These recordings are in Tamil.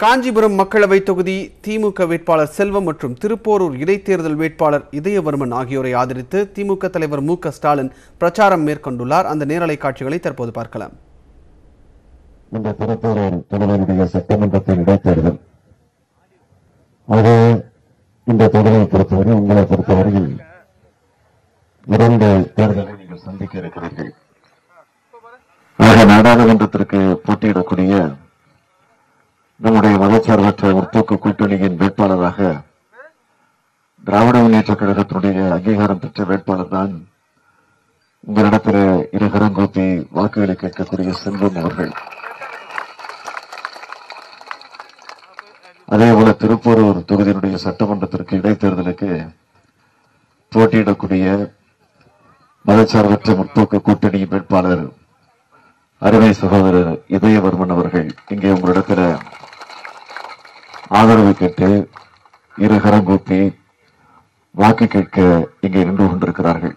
காஞ்சிபுரம் மக்களவை தொகுதி திமுக வேட்பாளர் செல்வம் மற்றும் திருப்போரூர் இடைத்தேர்தல் வேட்பாளர் இதயவர்மன் ஆகியோரை ஆதரித்து திமுக தலைவர் மு.க. ஸ்டாலின் பிரச்சாரம் மேற்கொண்டுள்ளார். அந்த நேரலை காட்சிகளை தற்போது பார்க்கலாம். இந்த திருப்போரூர் தொகுதியுடைய சட்டமன்றத்தின் இடைத்தேர்தல் அது இந்த தொகுதியை பொறுத்தவரை உங்களை பொறுத்தவரையில் 2 தேர்தலை நீங்கள் சந்திக்க இருக்கிறீர்கள். ஆக நாடாளுமன்றத்திற்கு போட்டியிடக்கூடிய நம்முடைய மதச்சார்பற்ற முற்போக்கு கூட்டணியின் வேட்பாளராக திராவிட முன்னேற்ற கழகத்தினுடைய அங்கீகாரம் பெற்ற வேட்பாளர் தான் உங்களிடத்தில் இருகரங்கோப்பி வாக்குகளை கேட்கக்கூடிய செல்வம் அவர்கள். அதேபோல திருப்போரூர் தொகுதியினுடைய சட்டமன்றத்திற்கு இடைத்தேர்தலுக்கு போட்டியிடக்கூடிய மதச்சார்பற்ற முற்போக்கு கூட்டணியின் வேட்பாளர் அருமை சகோதரர் இதயவர்மன் அவர்கள் இங்கே உங்களிடத்தில் ஆதரவு கேட்டு இருகரங்கூப்பி வாக்கு கேட்க இங்கே நின்று கொண்டிருக்கிறார்கள்.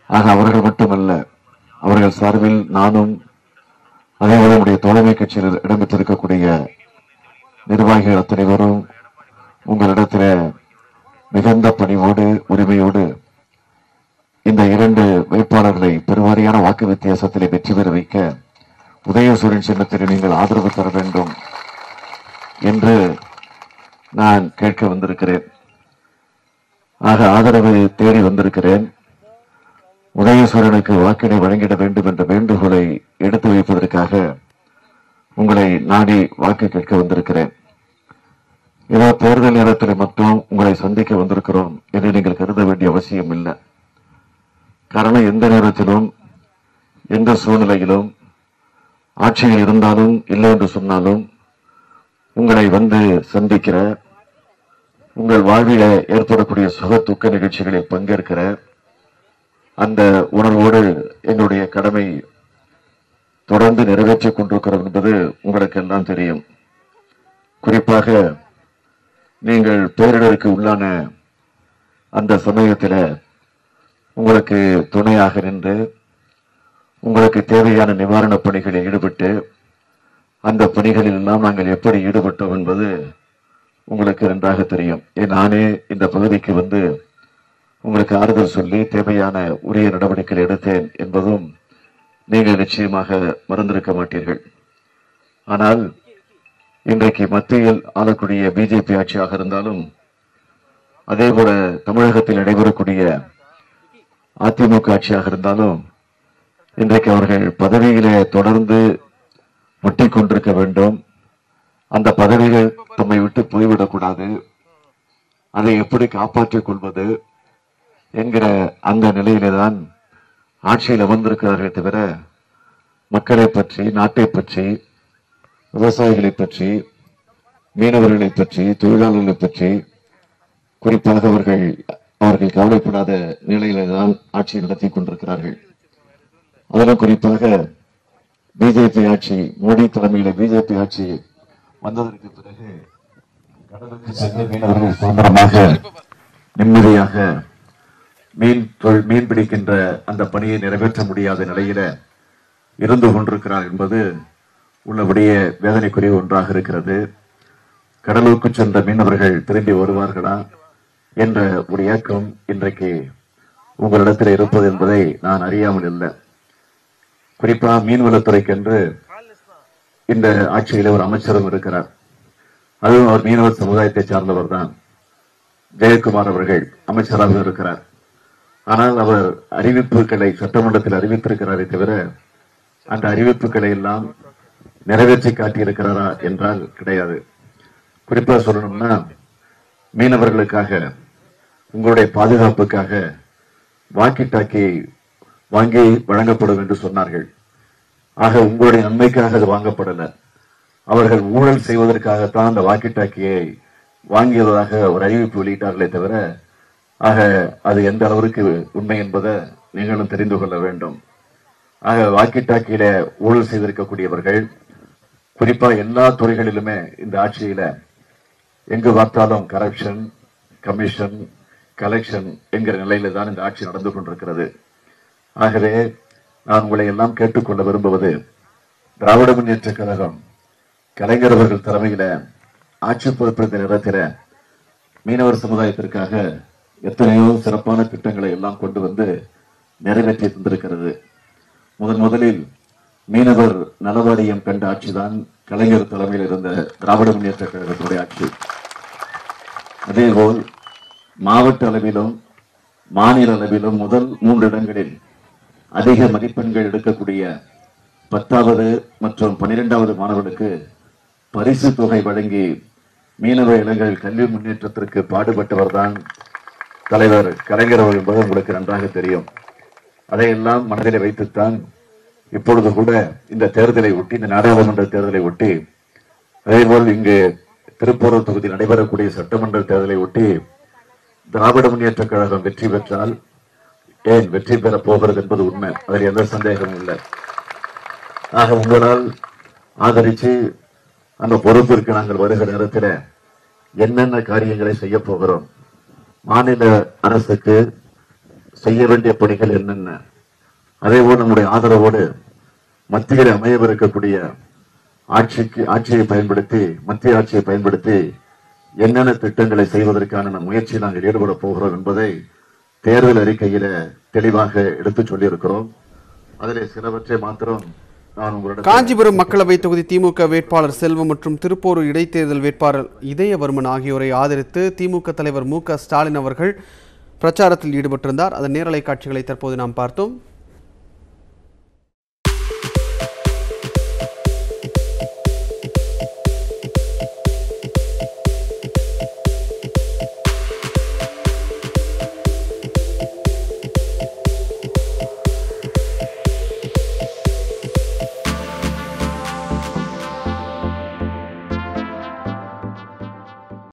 ஆக அவர்கள் மட்டுமல்ல, அவர்கள் சார்பில் நானும் அதேபோல நம்முடைய தோழமை கட்சியில் இடம்பெற்றிருக்கக்கூடிய நிர்வாகிகள் அத்தனை பேரும் உங்களிடத்தில் மிகுந்த பணிவோடு உரிமையோடு இந்த 2 வேட்பாளர்களை பெருவாரியான வாக்கு வித்தியாசத்திலே வெற்றி பெற வைக்க உதயசூரியன் சின்னத்தில் நீங்கள் ஆதரவு தர வேண்டும் என்று நான் கேட்க வந்திருக்கிறேன். ஆக ஆதரவு தேடி வந்திருக்கிறேன். உதயசூரியனுக்கு வாக்கினை வழங்கிட வேண்டும் என்ற வேண்டுகோளை எடுத்து வைப்பதற்காக உங்களை நாடி வாக்கு கேட்க வந்திருக்கிறேன். ஏதோ தேர்தல் நேரத்தில் மட்டும் உங்களை சந்திக்க வந்திருக்கிறோம் என்று நீங்கள் கருத வேண்டிய அவசியம் இல்லை. காரணம், எந்த நேரத்திலும் எந்த சூழ்நிலையிலும் ஆட்சியில் இருந்தாலும் இல்லை என்று சொன்னாலும் உங்களை வந்து சந்திக்கிற, உங்கள் வாழ்வில ஏற்படக்கூடிய சுக துக்க நிகழ்ச்சிகளில் பங்கேற்கிற அந்த உணர்வோடு எங்களுடைய கடமை தொடர்ந்து நிறைவேற்றிக் கொண்டிருக்கிறோம் என்பது உங்களுக்கு எல்லாம் தெரியும். குறிப்பாக நீங்கள் பேரிடருக்கு உள்ளான அந்த சமயத்தில் உங்களுக்கு துணையாக நின்று உங்களுக்கு தேவையான நிவாரணப் பணிகளில் ஈடுபட்டு அந்த பணிகளில் எல்லாம் நாங்கள் எப்படி ஈடுபட்டோம் என்பது உங்களுக்கு நன்றாக தெரியும். நானே இந்த பகுதிக்கு வந்து உங்களுக்கு ஆறுதல் சொல்லி தேவையான உரிய நடவடிக்கைகள் எடுத்தேன் என்பதும் நீங்கள் நிச்சயமாக மறந்திருக்க மாட்டீர்கள். ஆனால் இன்றைக்கு மத்தியில் ஆளக்கூடிய பிஜேபி ஆட்சியாக இருந்தாலும் அதேபோல தமிழகத்தில் நடைபெறக்கூடிய அதிமுக ஆட்சியாக இருந்தாலும் இன்றைக்கு அவர்கள் பதவியிலே தொடர்ந்து முட்டிக் கொண்டிருக்க வேண்டும். அந்த பதவிகள் தம்மை விட்டு போய்விடக்கூடாது, அதை எப்படி காப்பாற்றிக் கொள்வது என்கிற அந்த நிலையிலே தான் ஆட்சியில் அமர்ந்திருக்கிறார்கள் தவிர மக்களை பற்றி, நாட்டை பற்றி, விவசாயிகளை பற்றி, மீனவர்களை பற்றி, தொழிலாளர்களை பற்றி குறிப்பாக அவர்கள் கவலைப்படாத நிலையில தான் ஆட்சி நடத்தி கொண்டிருக்கிறார்கள். அதிலும் குறிப்பாக பிஜேபி ஆட்சி, மோடி தலைமையில பிஜேபி ஆட்சி வந்ததற்கு பிறகு கடலுக்கு சென்று மீனவர்கள் சுதந்திரமாக நிம்மதியாக மீன் பிடிக்கின்ற அந்த பணியை நிறைவேற்ற முடியாத நிலையில இருந்து கொண்டிருக்கிறார் என்பது உள்ளபடியே வேதனைக்குரிய ஒன்றாக இருக்கிறது. கடலூருக்கு சென்ற மீனவர்கள் திரும்பி வருவார்களா என்ற ஒரு இயக்கம் இன்றைக்கு உங்களிடத்தில் இருப்பது என்பதை நான் அறியாமல் இல்லை. குறிப்பா மீன்வளத்துறைக்கென்று இந்த ஆட்சியில் ஒரு அமைச்சரும் இருக்கிறார். அதுவும் அவர் மீனவர் சமுதாயத்தை சார்ந்தவர் தான். ஜெயக்குமார் அவர்கள் அமைச்சராக இருக்கிறார். ஆனால் அவர் அறிவிப்புகளை சட்டமன்றத்தில் அறிவித்திருக்கிறாரே தவிர அந்த அறிவிப்புகளை எல்லாம் நிறைவேற்றி காட்டியிருக்கிறாரா என்றால் கிடையாது. குறிப்பா சொல்லணும்னா, மீனவர்களுக்காக உங்களுடைய பாதுகாப்புக்காக வாக்கி டாக்கி வாங்கி வழங்கப்படும் என்று சொன்னார்கள். ஆக உங்களுடைய நன்மைக்காக அது வாங்கப்படல, அவர்கள் ஊழல் செய்வதற்காகத்தான் அந்த வாக்கி டாக்கியை வாங்கியதாக ஒரு அறிவிப்பு வெளியிட்டார்களே தவிர ஆக அது எந்த அளவிற்கு உண்மை என்பதை நீங்களும் தெரிந்து கொள்ள வேண்டும். ஆக வாக்கி டாக்கியில ஊழல் செய்திருக்கக்கூடியவர்கள் குறிப்பா எல்லா துறைகளிலுமே இந்த ஆட்சியில எங்கு பார்த்தாலும் கரப்ஷன், கமிஷன், கலெக்ஷன் என்கிற நிலையில தான் இந்த ஆட்சி நடந்து கொண்டிருக்கிறது. ஆகவே நான் உங்களை எல்லாம் கேட்டுக்கொள்ள விரும்புவது, திராவிட முன்னேற்ற கழகம் கலைஞர் அவர்கள் தலைமையில ஆட்சி பொறுப்பேற்ற நேரத்தில் மீனவர் சமுதாயத்திற்காக எத்தனையோ சிறப்பான திட்டங்களை எல்லாம் கொண்டு வந்து நிறைவேற்றி தந்திருக்கிறது. முதலில் மீனவர் நலவாரியம் கண்ட ஆட்சிதான் கலைஞர் தலைமையில் இருந்த திராவிட முன்னேற்ற கழகத்தினுடைய ஆட்சி. அதேபோல் மாவட்ட அளவிலும் மாநில அளவிலும் முதல் 3 இடங்களில் அதிக மதிப்பெண்கள் எடுக்கக்கூடிய 10வது மற்றும் 12வது மாணவர்களுக்கு பரிசு தொகை வழங்கி மீனவ இளைஞர்கள் கல்வி முன்னேற்றத்திற்கு பாடுபட்டவர் தான் தலைவர் கலைஞர் அவர்கள் என்பது உங்களுக்கு நன்றாக தெரியும். அதையெல்லாம் மனதில் வைத்துத்தான் இப்பொழுது கூட இந்த தேர்தலை ஒட்டி, இந்த நாடாளுமன்ற தேர்தலை ஒட்டி, அதேபோல் இங்கு திருப்போரூர் தொகுதி நடைபெறக்கூடிய சட்டமன்ற தேர்தலை ஒட்டி திராவிட முன்னேற்ற கழகம் வெற்றி பெற்றால், ஏன் வெற்றி பெற போகிறது என்பது உண்மை, அதில் எந்த சந்தேகமும் இல்லை. ஆக உங்களால் ஆதரித்து அந்த பொறுப்பிற்கு நாங்கள் வருகிற நேரத்தில் என்னென்ன காரியங்களை செய்ய போகிறோம், மாநில அரசுக்கு செய்ய வேண்டிய பணிகள் என்னென்ன, அதேபோல் நம்முடைய ஆதரவோடு மத்தியில் அமையவிருக்கக்கூடிய ஆட்சியை பயன்படுத்தி, மத்திய ஆட்சியை பயன்படுத்தி என்னென்ன திட்டங்களை செய்வதற்கான முயற்சியில் நாங்கள் ஈடுபட போகிறோம் என்பதை தேர்தல் அறிக்கையில தெளிவாக எடுத்துச் சொல்லியிருக்கிறோம். அதிலே சிலவற்றை மாத்திரம் நான் உங்களிடம். காஞ்சிபுரம் மக்களவை தொகுதி திமுக வேட்பாளர் செல்வம் மற்றும் திருப்போரூர் இடைத்தேர்தல் வேட்பாளர் இதயவர்மன் ஆகியோரை ஆதரித்து திமுக தலைவர் மு.க. ஸ்டாலின் அவர்கள் பிரச்சாரத்தில் ஈடுபட்டிருந்தார். அதன் நேரலை காட்சிகளை தற்போது நாம் பார்த்தோம்.